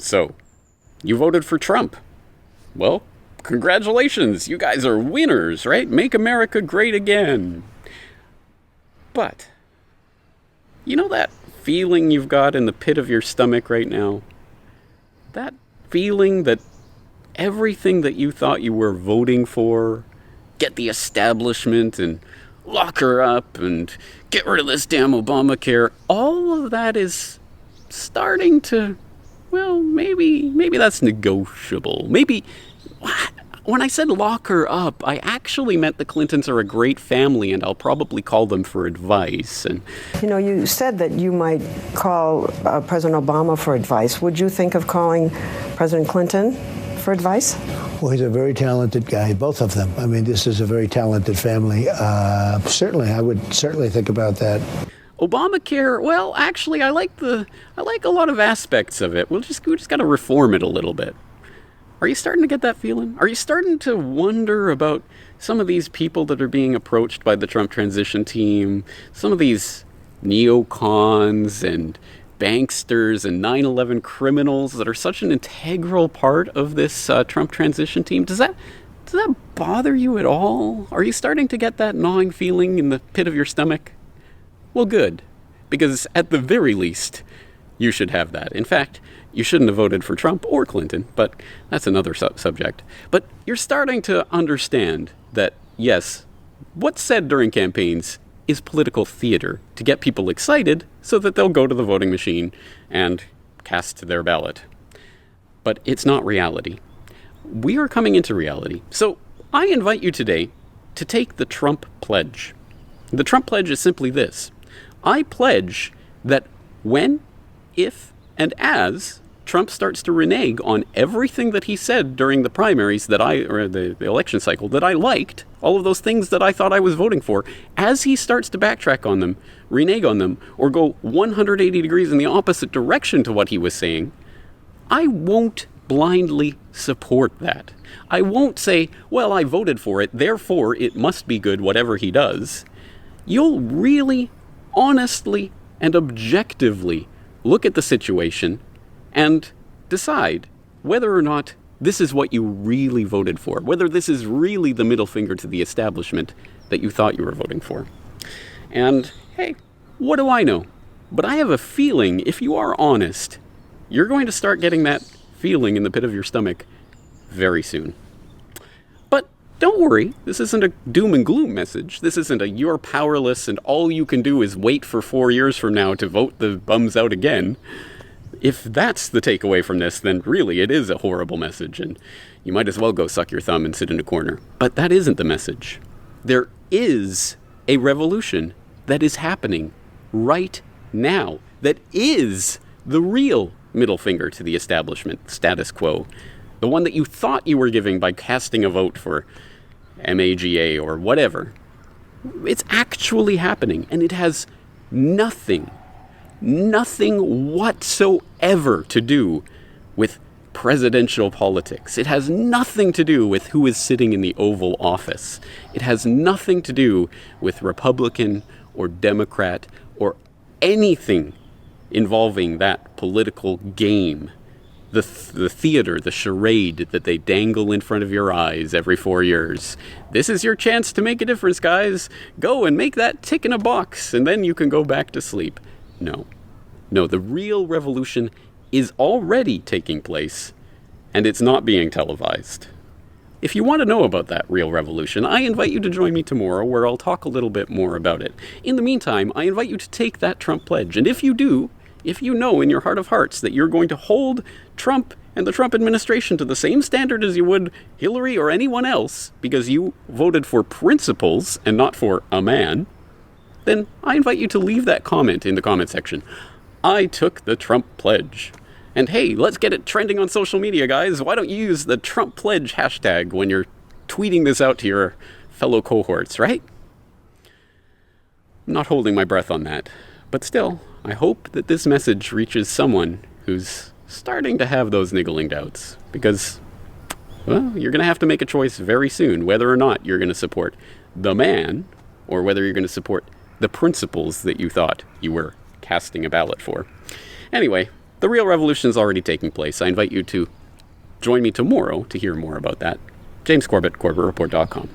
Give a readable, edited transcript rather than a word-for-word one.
So, you voted for Trump. Well, congratulations, you guys are winners, right? Make America great again. But, you know that feeling you've got in the pit of your stomach right now? That feeling that everything that you thought you were voting for, get the establishment and lock her up and get rid of this damn Obamacare, all of that is starting to, well, maybe that's negotiable. Maybe, when I said lock her up, I actually meant the Clintons are a great family and I'll probably call them for advice. And you said that you might call President Obama for advice. Would you think of calling President Clinton for advice? Well, he's a very talented guy, both of them. I mean, this is a very talented family. Certainly, I would certainly think about that. Obamacare, well, actually, I like a lot of aspects of it. We just got to reform it a little bit. Are you starting to get that feeling? Are you starting to wonder about some of these people that are being approached by the Trump transition team? Some of these neocons and banksters and 9/11 criminals that are such an integral part of this Trump transition team. Does that bother you at all? Are you starting to get that gnawing feeling in the pit of your stomach? Well, good, because at the very least, you should have that. In fact, you shouldn't have voted for Trump or Clinton, but that's another subject. But you're starting to understand that, yes, what's said during campaigns is political theater to get people excited so that they'll go to the voting machine and cast their ballot. But it's not reality. We are coming into reality. So I invite you today to take the Trump pledge. The Trump pledge is simply this. I pledge that when, if, and as Trump starts to renege on everything that he said during the primaries or the election cycle that I liked, all of those things that I thought I was voting for, as he starts to backtrack on them, renege on them, or go 180 degrees in the opposite direction to what he was saying, I won't blindly support that. I won't say, well, I voted for it, therefore it must be good, whatever he does. You'll really, honestly, and objectively look at the situation and decide whether or not this is what you really voted for, whether this is really the middle finger to the establishment that you thought you were voting for. And hey, what do I know? But I have a feeling, if you are honest, you're going to start getting that feeling in the pit of your stomach very soon. But don't worry, this isn't a doom and gloom message. This isn't a you're powerless and all you can do is wait for 4 years from now to vote the bums out again. If that's the takeaway from this, then really it is a horrible message, and you might as well go suck your thumb and sit in a corner. But that isn't the message. There is a revolution that is happening right now that is the real middle finger to the establishment, status quo, the one that you thought you were giving by casting a vote for MAGA or whatever. It's actually happening, and it has nothing whatsoever to do with presidential politics. It has nothing to do with who is sitting in the Oval Office. It has nothing to do with Republican or Democrat or anything involving that political game, the theater, the charade that they dangle in front of your eyes every 4 years. This is your chance to make a difference, guys. Go and make that tick in a box, and then you can go back to sleep. No, the real revolution is already taking place, and it's not being televised. If you want to know about that real revolution, I invite you to join me tomorrow where I'll talk a little bit more about it. In the meantime, I invite you to take that Trump pledge, and if you do, if you know in your heart of hearts that you're going to hold Trump and the Trump administration to the same standard as you would Hillary or anyone else because you voted for principles and not for a man, then I invite you to leave that comment in the comment section. I took the Trump pledge. And hey, let's get it trending on social media, guys. Why don't you use the Trump pledge hashtag when you're tweeting this out to your fellow cohorts, right? I'm not holding my breath on that. But still, I hope that this message reaches someone who's starting to have those niggling doubts. Because, well, you're going to have to make a choice very soon whether or not you're going to support the man or whether you're going to support the principles that you thought you were casting a ballot for. Anyway, the real revolution is already taking place. I invite you to join me tomorrow to hear more about that. James Corbett, CorbettReport.com.